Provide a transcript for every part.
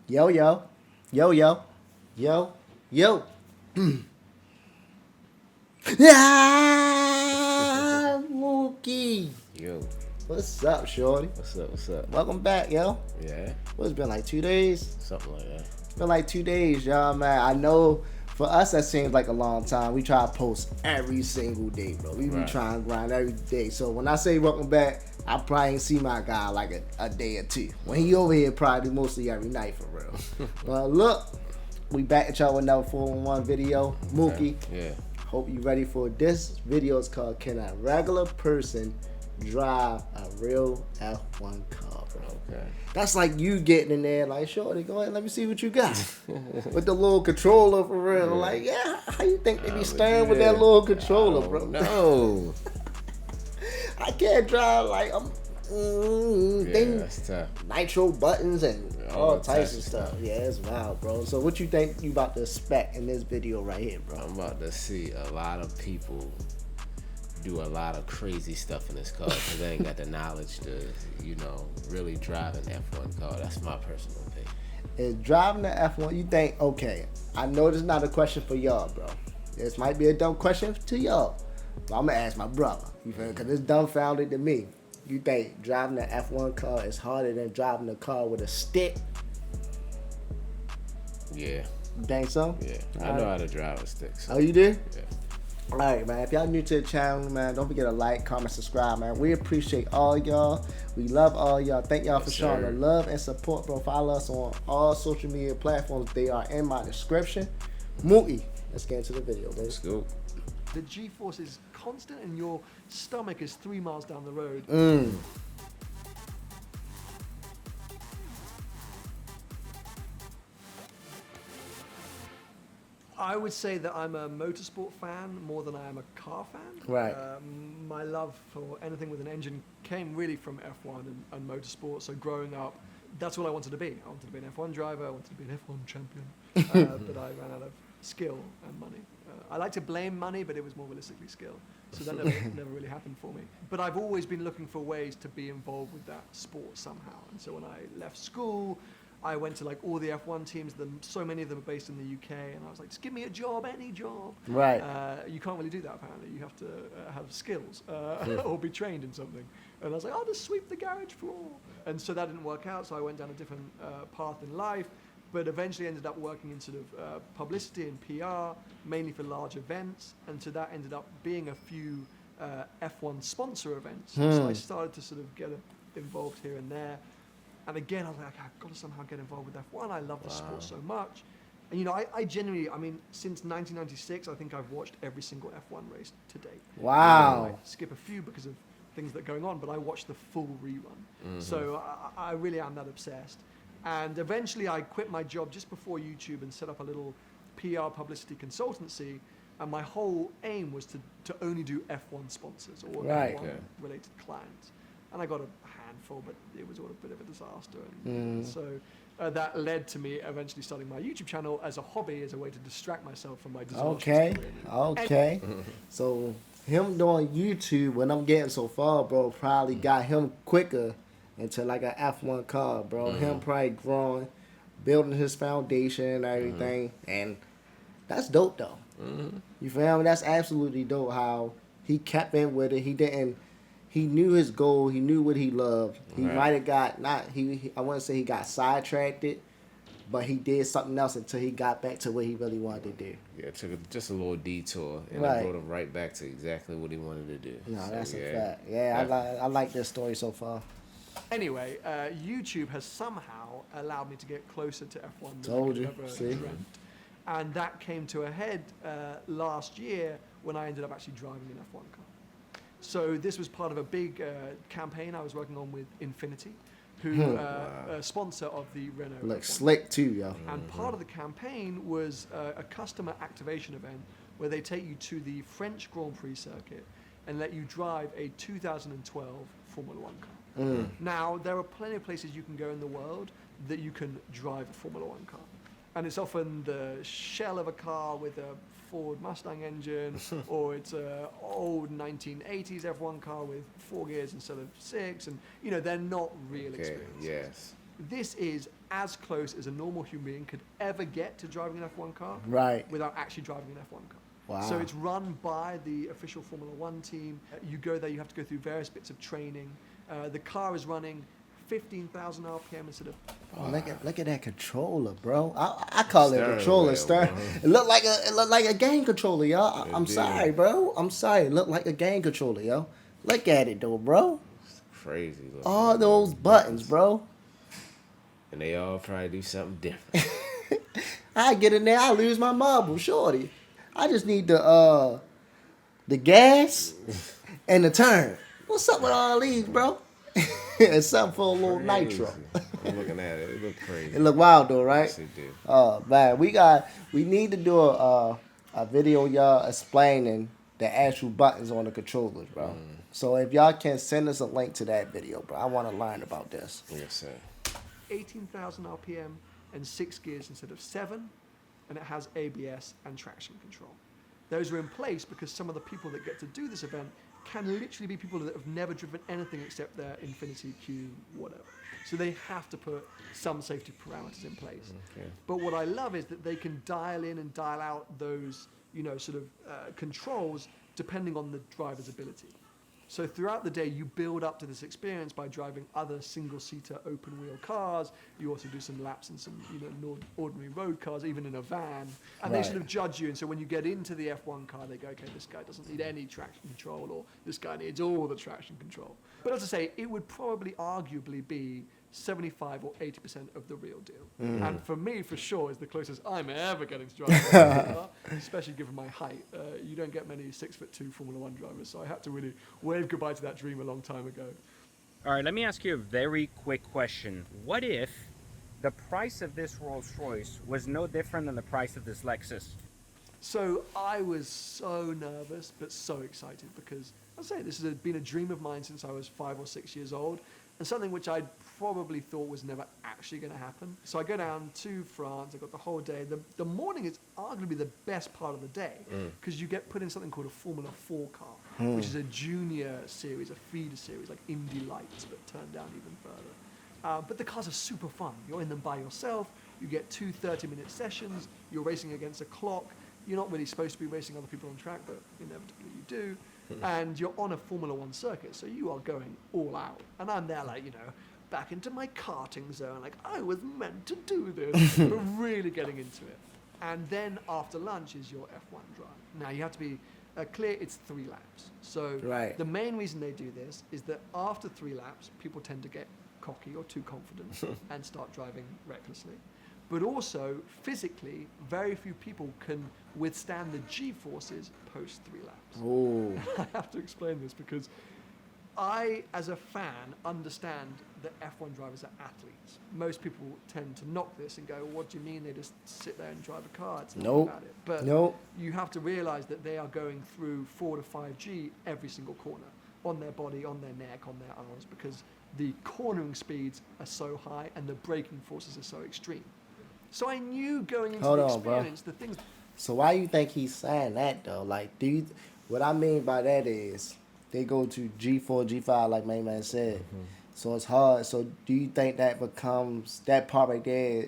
Yo, yo, yo, yo, yo, yo. Ah, Mookie. Yo, What's up, shorty? what's up? What's up? Welcome back, yo. Yeah, What's it been like 2 days? something like that. It's been like 2 days, y'all, man. I know for us that seems like a long time. We try to post every single day, bro. We be Right. trying to grind every day. So when I say welcome back, I probably ain't see my guy like a day or two. When he over here, probably mostly every night for real. Well, look, we back at y'all with another 4-in-1 video. Mookie, Yeah. hope you ready for this. Video is called "Can a Regular Person Drive a Real F1 Car?" Bro. Okay. That's like you getting in there, like, shorty, go ahead, let me see what you got. With the little controller for real. Yeah. Like, yeah, how you think they be But staring with yeah, that little controller, bro? No. I can't drive like I'm Yeah, thing, that's tough. nitro buttons and all All types of types of stuff. stuff. Yeah, it's wild, bro. So what you think you about to expect in this video right here, bro? I'm about to see a lot of people do a lot of crazy stuff in this car because they ain't got the knowledge to, really drive an F1 car. That's my personal opinion. Is driving the F1, you think, okay, I know this is not a question for y'all, bro. This might be a dumb question to y'all. But I'm going to ask my brother, you feel me? Because it's dumbfounded to me. You think driving the F1 car is harder than driving a car with a stick? Yeah. You think so? Yeah. All I know right. how to drive a stick. So. Oh, you do? Yeah. All right, man. If y'all new to the channel, man, don't forget to like, comment, subscribe, man. We appreciate all y'all. We love all y'all. Thank y'all for showing the love and support, bro. Follow us on all social media platforms. They are in my description. Mookie, let's get into the video, baby. Let's go. The G-force is constant and your stomach is 3 miles down the road. I would say that I'm a motorsport fan more than I am a car fan. Right. My love for anything with an engine came really from F1 and motorsport. So growing up, that's what I wanted to be. I wanted to be an F1 driver. I wanted to be an F1 champion. But I ran out of skill and money. I like to blame money, but it was more realistically skill. So that never really happened for me. But I've always been looking for ways to be involved with that sport somehow. And so when I left school, I went to like all the F1 teams. So many of them are based in the UK, and I was like, just give me a job, any job. Right. You can't really do that apparently. You have to have skills or be trained in something. And I was like, I'll just sweep the garage floor. And so that didn't work out. So I went down a different path in life, but eventually ended up working in sort of publicity and PR, mainly for large events. And so that ended up being a few F1 sponsor events. So I started to sort of get involved here and there. And again, I was like, I've got to somehow get involved with F1. I love the sport so much. And, I genuinely, since 1996, I think I've watched every single F1 race to date. Wow. I skip a few because of things that are going on, but I watched the full rerun. So I really am that obsessed. And eventually I quit my job just before YouTube and set up a little PR publicity consultancy. And my whole aim was to only do F1 sponsors or Right. F1 related clients. And I got a handful, but it was all a bit of a disaster. And so that led to me eventually starting my YouTube channel as a hobby, as a way to distract myself from my disastrous Okay. career. Okay. So him doing YouTube, when I'm getting so far, bro, probably got him quicker into like an F1 car, bro. Him probably growing, building his foundation and everything. And that's dope, though. You feel me? That's absolutely dope how he kept in with it. He knew his goal. He knew what he loved. He Right. might have got, I wouldn't say he got sidetracked it, but he did something else until he got back to what he really wanted to do. Yeah, it took just a little detour and Right. it brought him right back to exactly what he wanted to do. No, So, that's yeah. a fact. Yeah, I like this story so far. Anyway, YouTube has somehow allowed me to get closer to F1 than Told I could you, ever see? dreamt. And that came to a head last year when I ended up actually driving an F1 car. So this was part of a big campaign I was working on with Infinity, who a sponsor of the Renault. Looks F1. slick too, yo. And part of the campaign was a customer activation event where they take you to the French Grand Prix circuit and let you drive a 2012 Formula One car. Now, there are plenty of places you can go in the world that you can drive a Formula One car. And it's often the shell of a car with a Ford Mustang engine, or it's a old 1980s F1 car with 4 gears instead of 6, and they're not real experiences. Yes. this is as close as a normal human being could ever get to driving an F1 car Right. without actually driving an F1 car. Wow. So it's run by the official Formula One team. You go there, you have to go through various bits of training. The car is running 15,000 RPM instead of... Oh, look at that controller, bro. I call it a controller, wheel, stir. bro. It looked like a game controller, y'all. I'm sorry, bro. I'm sorry. It looked like a game controller, yo. Look at it though, bro. It's crazy. Looking. All those buttons, bro. And they all probably do something different. I get in there, I lose my marble, shorty. I just need the gas and the turn. What's up with all these, bro? And something for a little nitro. I'm looking at it. It look crazy. It look wild though, right? Yes, it do. Oh man, we need to do a video, y'all, explaining the actual buttons on the controllers, bro. So if y'all can send us a link to that video, bro, I want to learn about this. Yes, sir. 18,000 RPM and 6 gears instead of 7, and it has ABS and traction control. Those are in place because some of the people that get to do this event can literally be people that have never driven anything except their Infiniti Q, whatever. So they have to put some safety parameters in place. Okay. But what I love is that they can dial in and dial out those, sort of controls depending on the driver's ability. So throughout the day, you build up to this experience by driving other single-seater open-wheel cars. You also do some laps in some, ordinary road cars, even in a van. And they sort of judge you. And so when you get into the F1 car, they go, okay, this guy doesn't need any traction control, or this guy needs all the traction control. But as I say, it would probably arguably be 75 or 80% of the real deal. And for me, for sure, is the closest I'm ever getting to driving a car, especially given my height. You don't get many 6'2" Formula One drivers, so I had to really wave goodbye to that dream a long time ago. All right, let me ask you a very quick question. What if the price of this Rolls Royce was no different than the price of this Lexus? So I was so nervous, but so excited because, I'll say, this has been a dream of mine since I was 5 or 6 years old, and something which I probably thought was never actually going to happen. So I go down to France, I got the whole day. The morning is arguably the best part of the day because you get put in something called a Formula 4 car, which is a junior series, a feeder series, like Indy Lights, but turned down even further. But the cars are super fun. You're in them by yourself. You get 2 30-minute sessions. You're racing against a clock. You're not really supposed to be racing other people on track, but inevitably you do. And you're on a Formula One circuit, so you are going all out. And I'm there like, back into my karting zone, like I was meant to do this, but really getting into it. And then after lunch is your F1 drive. Now you have to be clear, it's 3 laps. So the main reason they do this is that after 3 laps, people tend to get cocky or too confident and start driving recklessly. But also, physically, very few people can withstand the G-forces post 3 laps. Ooh. I have to explain this because I, as a fan, understand that F1 drivers are athletes. Most people tend to knock this and go, well, what do you mean they just sit there and drive a car? It's not about it. But you have to realize that they are going through 4 to 5G every single corner, on their body, on their neck, on their arms, because the cornering speeds are so high and the braking forces are so extreme. So I knew going into the experience, the things... So why you think he's saying that, though? Like, what I mean by that is they go to G4, G5, like my man said. So it's hard. So do you think that becomes, that part right there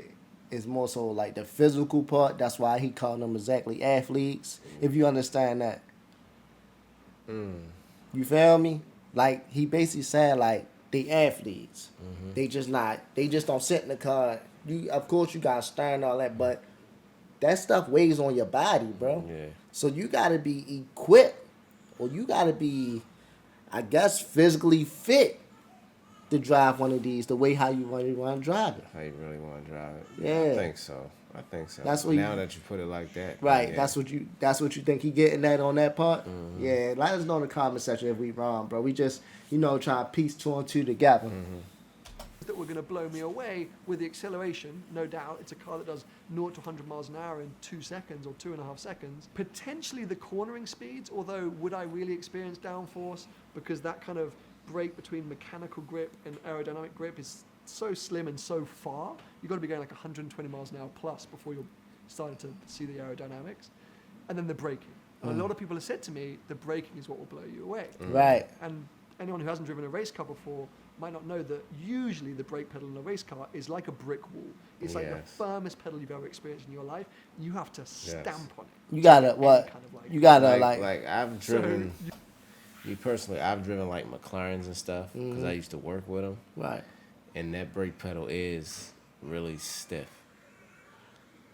is more so like the physical part? That's why he called them exactly athletes, if you understand that. You feel me? Like, he basically saying, like, they athletes. They just don't sit in the car. Of course, you got to stern and all that, but that stuff weighs on your body, bro. Yeah. So you got to be equipped, or you got to be, I guess, physically fit to drive one of these the way how you really want to drive it. How you really want to drive it? Yeah. I think so. That's what now that you put it like that. Right. Yeah. That's what you think he getting at on that part? Yeah. Let us know in the comment section if we wrong, bro. We just, try to piece 2 and 2 together. That were going to blow me away with the acceleration, no doubt. It's a car that does 0 to 100 miles an hour in 2 seconds or 2.5 seconds. Potentially the cornering speeds, although would I really experience downforce? Because that kind of break between mechanical grip and aerodynamic grip is so slim and so far. You've got to be going like 120 miles an hour plus before you're starting to see the aerodynamics. And then the braking. A lot of people have said to me, the braking is what will blow you away. Right. And anyone who hasn't driven a race car before might not know that usually the brake pedal in a race car is like a brick wall. It's like the Yes. firmest pedal you've ever experienced in your life. You have to stamp on it. You gotta Any what? kind of like- You gotta like, like I've So driven. Me personally, I've driven like McLarens and stuff because I used to work with them, right. and that brake pedal is really stiff.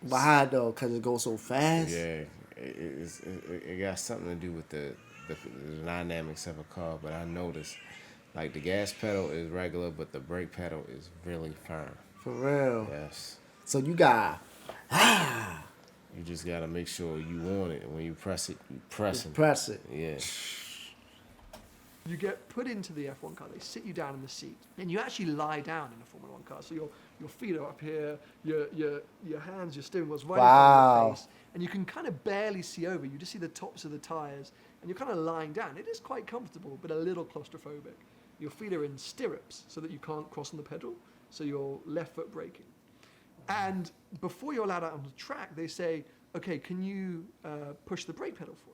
Why though? Cause it goes so fast. Yeah, it got something to do with the dynamics of a car. But I noticed, like the gas pedal is regular, but the brake pedal is really firm. For real. Yes, So you got you just gotta make sure you want it, and when you press it, you press it. press it. Yeah, you get put into the F1 car, they sit you down in the seat, and you actually lie down in a Formula 1 car. So your feet are up here, your hands, your steering wheel's right in front Wow. of your face, and you can kind of barely see over. You just see the tops of the tires, and you're kind of lying down. It is quite comfortable, but a little claustrophobic. Your feet are in stirrups so that you can't cross on the pedal, so you're left foot braking. And before you're allowed out on the track, they say, okay, can you push the brake pedal for you?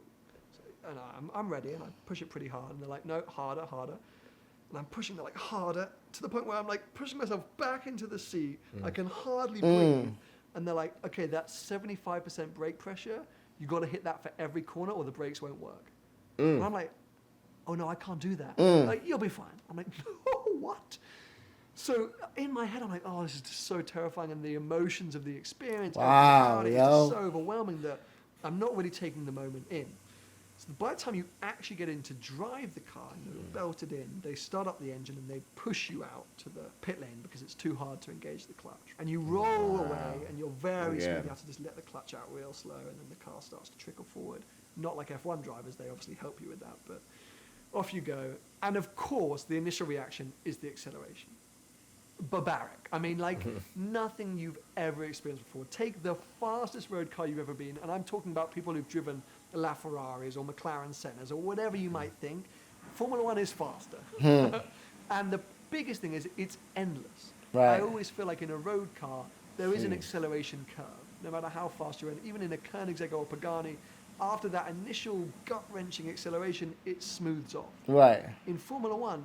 And I'm ready, and I push it pretty hard, and they're like, no, harder, harder. And I'm pushing it like harder to the point where I'm like pushing myself back into the seat. I can hardly breathe. And they're like, okay, that's 75% brake pressure. You got to hit that for every corner or the brakes won't work. And I'm like, oh no, I can't do that. Like, you'll be fine. I'm like, no, what? So in my head, I'm like, oh, this is just so terrifying. And the emotions of the experience, Wow, everything yo. about it is just so overwhelming that I'm not really taking the moment in. So by the time you actually get in to drive the car and you're belted in, they start up the engine and they push you out to the pit lane because it's too hard to engage the clutch. And you roll away and you're very smooth. You have to just let the clutch out real slow and then the car starts to trickle forward. Not like F1 drivers, they obviously help you with that, but off you go. And of course, the initial reaction is the acceleration. Barbaric. I mean, like nothing you've ever experienced before. Take the fastest road car you've ever been, and I'm talking about people who've driven LaFerraris or McLaren Sennas or whatever you might think. Formula One is faster. And the biggest thing is it's endless. Right. I always feel like in a road car, there is an acceleration curve, no matter how fast you're in. Even in a Koenigsegg or Pagani, after that initial gut-wrenching acceleration, it smooths off. Right. In Formula One,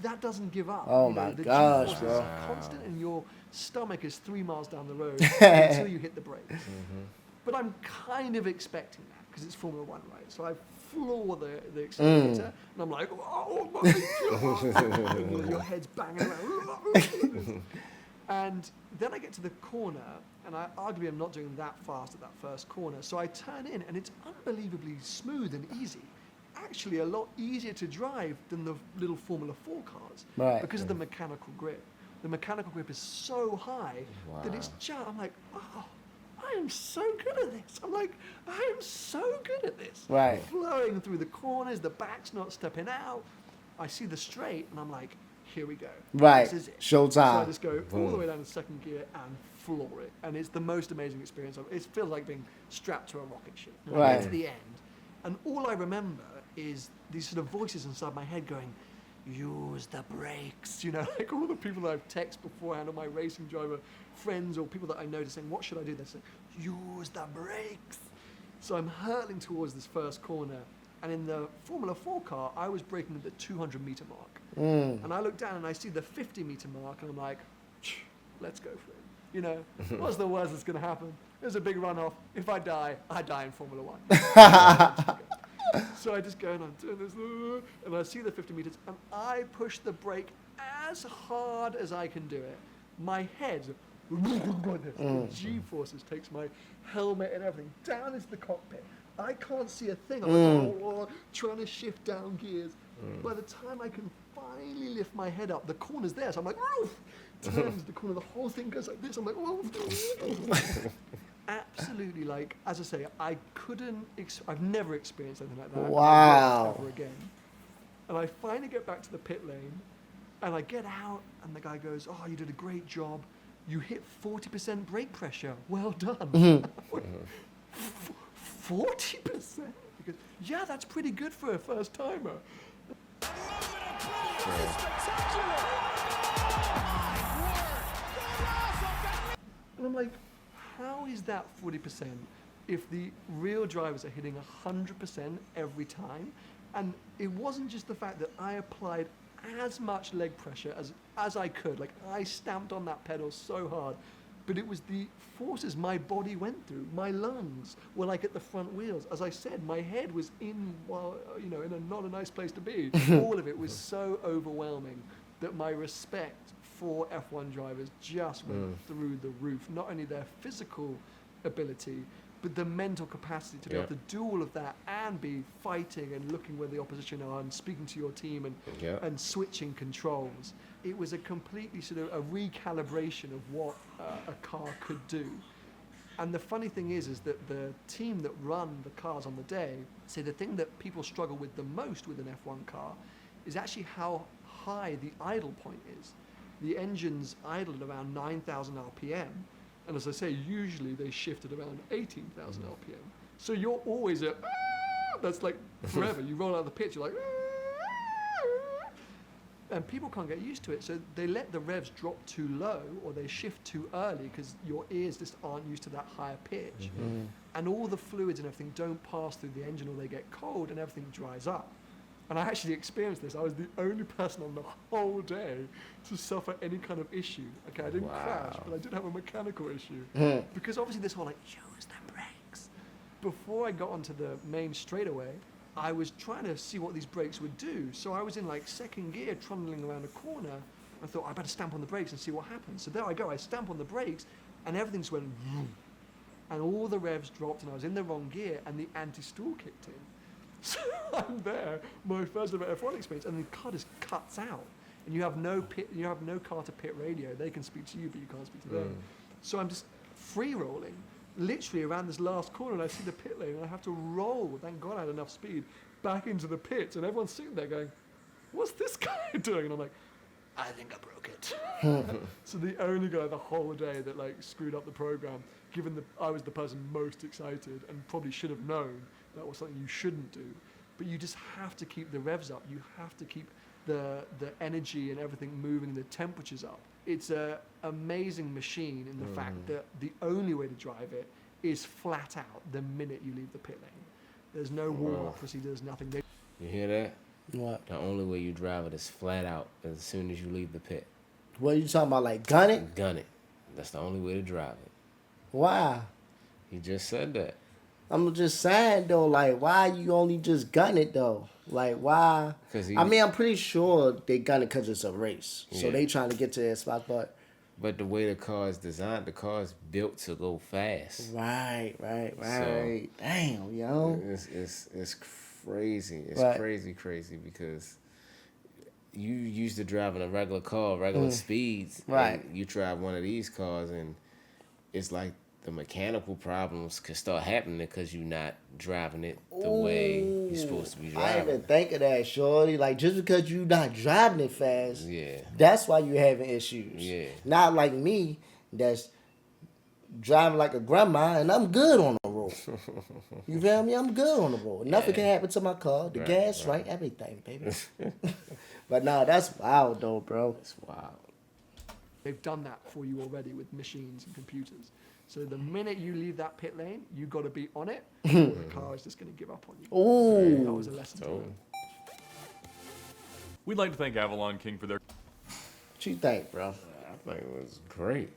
that doesn't give up. Oh You know, my the gosh, G-force bro. is constant, and your stomach is 3 miles down the road until you hit the brakes. But I'm kind of expecting that because it's Formula One, right? So I floor the accelerator, and I'm like, oh my god! And your head's banging around. And then I get to the corner, and I arguably am not doing that fast at that first corner. So I turn in, and it's unbelievably smooth and easy. Actually, a lot easier to drive than the little Formula 4 cars Right. because of the mechanical grip. The mechanical grip is so high that it's just, I'm like, oh, I am so good at this. I'm like, I am so good at this. Right. Flowing through the corners, the back's not stepping out. I see the straight, and I'm like, here we go. Right. This is it. Showtime. So I just go all the way down to second gear and floor it. And it's the most amazing experience. It feels like being strapped to a rocket ship. And I Right. get to the end, and all I remember is these sort of voices inside my head going, use the brakes. You know, like all the people that I've texted beforehand, or my racing driver friends, or people that I know, just saying, what should I do? They're saying, use the brakes. So I'm hurtling towards this first corner. And in the Formula 4 car, I was braking at the 200-meter mark. And I look down and I see the 50-meter mark, and I'm like, let's go for it. You know, what's the worst that's going to happen? There's a big runoff. If I die in Formula 1. So I just go and I'm doing this, and I see the 50 meters, and I push the brake as hard as I can do it. My head, the G-forces takes my helmet and everything down into the cockpit. I can't see a thing. I'm like, trying to shift down gears. By the time I can finally lift my head up, the corner's there, so I'm like, turns the corner, the whole thing goes like this. I'm like, absolutely, like, as I say, I couldn't, I've never experienced anything like that. Wow. Ever again. And I finally get back to the pit lane, and I get out, and the guy goes, oh, you did a great job. You hit 40% brake pressure. Well done. 40%? Because, yeah, that's pretty good for a first timer. And I'm like, how is that 40% if the real drivers are hitting 100% every time? And it wasn't just the fact that I applied as much leg pressure as I could. Like, I stamped on that pedal so hard. But it was the forces my body went through. My lungs were like at the front wheels. As I said, my head was in, well, you know, in a not a nice place to be. All of it was so overwhelming that my respect for F1 drivers just went through the roof. Not only their physical ability, but the mental capacity to be able to do all of that and be fighting and looking where the opposition are and speaking to your team and switching controls. It was a completely sort of a recalibration of what a car could do. And the funny thing is that the team that run the cars on the day say the thing that people struggle with the most with an F1 car is actually how high the idle point is. The engines idle at around 9,000 RPM. And as I say, usually they shift at around 18,000 RPM. So you're always at, that's like forever. You roll out of the pit, you're like, and people can't get used to it. So they let the revs drop too low or they shift too early because your ears just aren't used to that higher pitch. And all the fluids and everything don't pass through the engine or they get cold and everything dries up. And I actually experienced this. I was the only person on the whole day to suffer any kind of issue. Okay, I didn't crash, but I did have a mechanical issue. Because obviously this whole like, use the brakes. Before I got onto the main straightaway, I was trying to see what these brakes would do. So I was in like second gear, trundling around a corner. I thought, I better stamp on the brakes and see what happens. So there I go, I stamp on the brakes and everything just went vroom. And all the revs dropped and I was in the wrong gear and the anti-stall kicked in. So I'm there, my first ever F1 experience, and the car just cuts out. And you have no car to pit radio. They can speak to you, but you can't speak to them. So I'm just free rolling, literally around this last corner, and I see the pit lane, and I have to roll, thank God I had enough speed, back into the pits, and everyone's sitting there going, what's this guy doing? And I'm like, I think I broke it. So the only guy the whole day that like screwed up the program, given that I was the person most excited and probably should have known that was something you shouldn't do. But you just have to keep the revs up. You have to keep the energy and everything moving, the temperatures up. It's an amazing machine in the fact that the only way to drive it is flat out the minute you leave the pit lane. There's no warm-up procedure, there's nothing. You hear that? What? The only way you drive it is flat out as soon as you leave the pit. What are you talking about, like gun it? Gun it. That's the only way to drive it. Why? He just said that. I'm just saying, though, like, why you only just gun it, though? Like, why? I mean, I'm pretty sure they gun it because it's a race. So they trying to get to their spot, but... But the way the car is designed, the car is built to go fast. Right. So, damn, yo. It's crazy. It's crazy because you used to driving a regular car, regular speeds. Right. And you drive one of these cars and it's like the mechanical problems could start happening because you're not driving it the way you're supposed to be driving. I didn't even think of that, shorty. Like, just because you're not driving it fast, that's why you're having issues. Yeah. Not like me, that's driving like a grandma, and I'm good on the road. You feel me? I'm good on the road. Nothing can happen to my car. The gas, right? Everything, baby. But nah, that's wild, though, bro. It's wild. They've done that for you already with machines and computers. So the minute you leave that pit lane, you got to be on it, or the car is just going to give up on you. Ooh. That was a lesson to learn. We'd like to thank Avalon King for their... What you think, bro? I think it was great.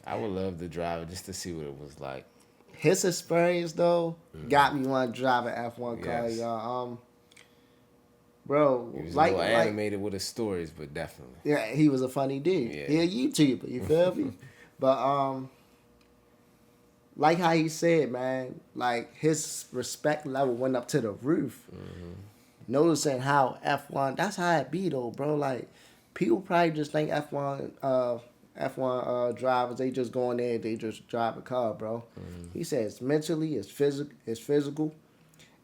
I would love to drive it just to see what it was like. His experience, though, got me wanting to drive an F1 car, Yes. y'all. Bro, He was like a little animated with his stories, but definitely. Yeah, he was a funny dude. Yeah. He a YouTuber, you feel me? But like how he said, man, like his respect level went up to the roof. Noticing how F1, that's how it be though, bro. Like people probably just think F1 drivers, they just go in there, they just drive a car, bro. He says mentally, it's physical,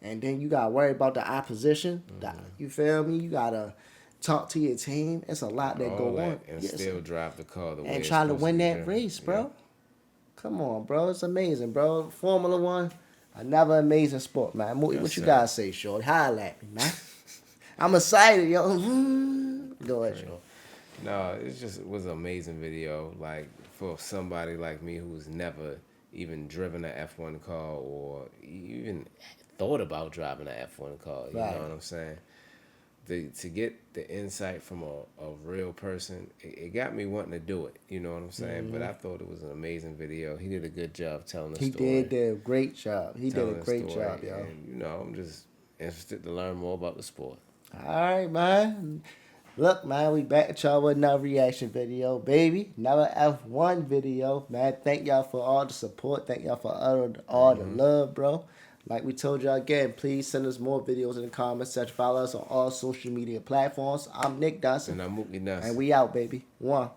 and then you gotta worry about the opposition. You feel me? You gotta talk to your team. It's a lot that go on. And still drive the car the way and it's try to supposed win be that driven. race, bro. Come on, bro. It's amazing, bro. Formula One, another amazing sport, man. What you guys say, Short? Holla at me, man. I'm excited, yo. Go ahead, Short. No, it was an amazing video. Like for somebody like me who's never even driven an F1 car or even thought about driving an F1 car. You know what I'm saying? to get the insight from a real person, it got me wanting to do it. You know what I'm saying? But I thought it was an amazing video. He did a good job telling the He story. did a great job. He did telling a the great story, job, y'all. And, you know, I'm just interested to learn more about the sport. All right, man. Look, man, we back at y'all with another reaction video, baby. Another F1 video, man. Thank y'all for all the support. Thank y'all for all the love, bro. Like we told y'all again, please send us more videos in the comments section. Follow us on all social media platforms. I'm Nick Dawson. And I'm Mookie Nuss. And we out, baby. One.